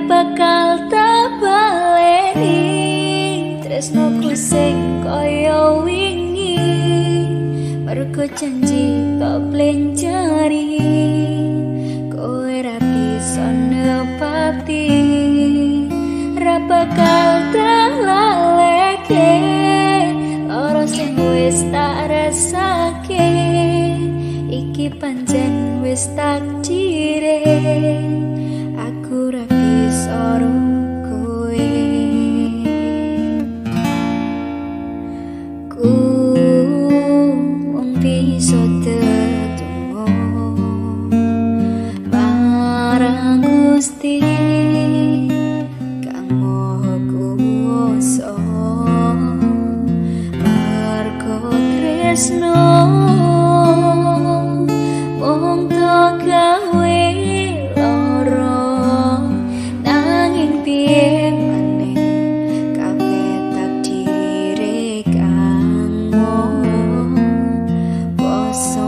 bakal tak baleni tresnoku sing koyo wingi mergo janji tak blenjani kowe ra bisa nepati ra bakal tak lalekke loro sing wis tak rasakke iki pancen wis takdire aku ra bisa kowe ku mung bisa dedungo marang Gusti Kang Maha Kuasa mergo tresno mung gawe loro nanging piye maneh kabeh takdire Kang Maha Kuasa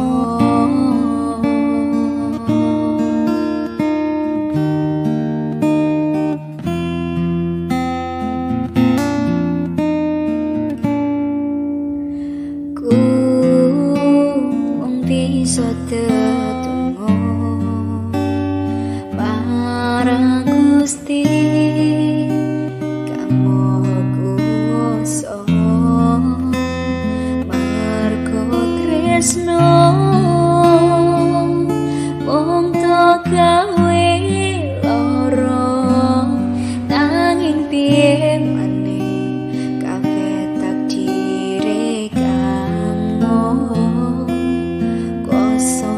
ku mung bisa dedungo marang Gusti Kang Maha Kuasa mergo tresno mung gawe loro nanging piye maneh kabeh takdire Kang Maha Kuasa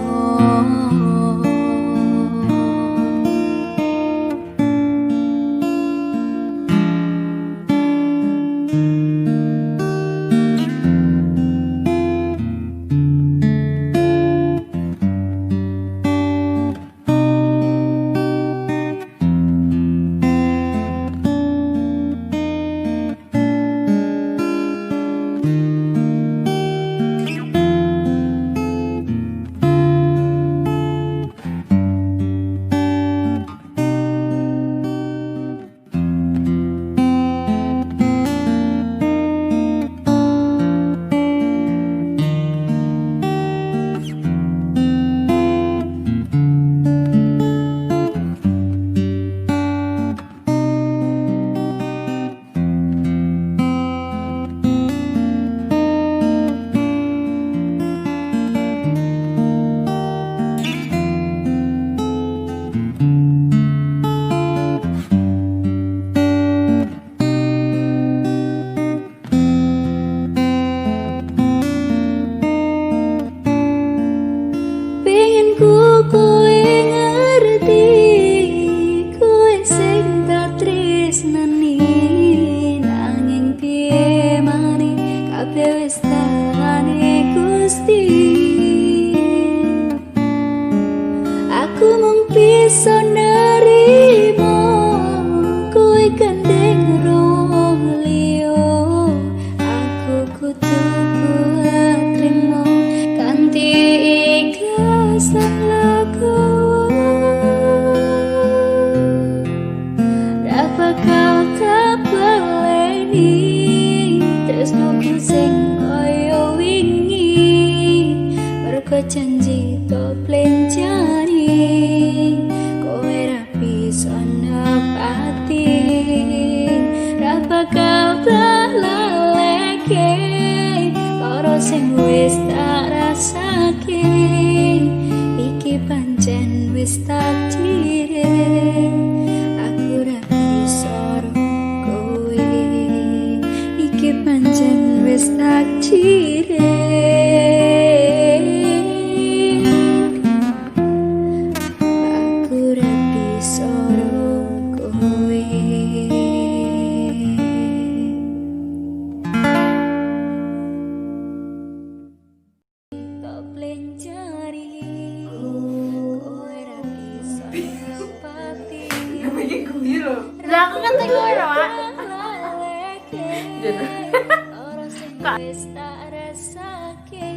kowe ngerti kowe sing tak tresnani nanging piye maneh kabeh wis dalane Gusti aku mung bisa nerimo kowe gandeng roh liyo aku kudu kuat trimo kanthi ikhlas bakal tak baleni tresnoku sing koyo wingi mergo janji tak blenjani kowe ra bisa nepati ra bakal tak lalekke loro sing wis tak rasakke iki pancen wis takdire pancen wis takdire aku ra bisa kowe tak blenjani kowe ra bisa nepati namanya gue loh lah aku kan tengok ya Wak Kak wis tak rasakke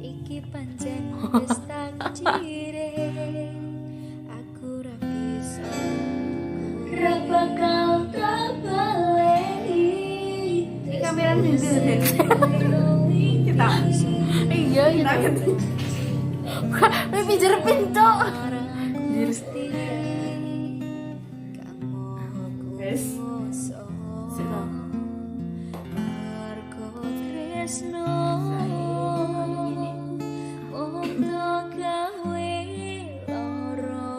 iki pancen wis takdire aku ra bisa Kita. Iya gitu. Mimpi jerepin cok. Guys. Sudah. Mergo tresno untuk gawe loro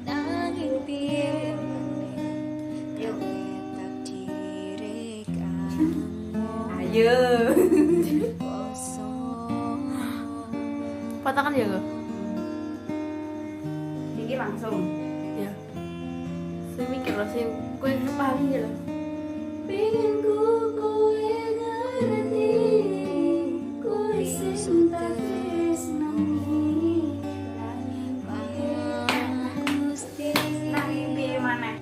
nanging piye gawe takdire kamu Ayo. kosong. Patahkan ya kok. Iki langsung. Ya. Saya mikir loh sih, kue kepala ya loh. Pengen ku kowe ngerti kowe sing tak tresnani nanging Maha Gusti Nanging piye maneh?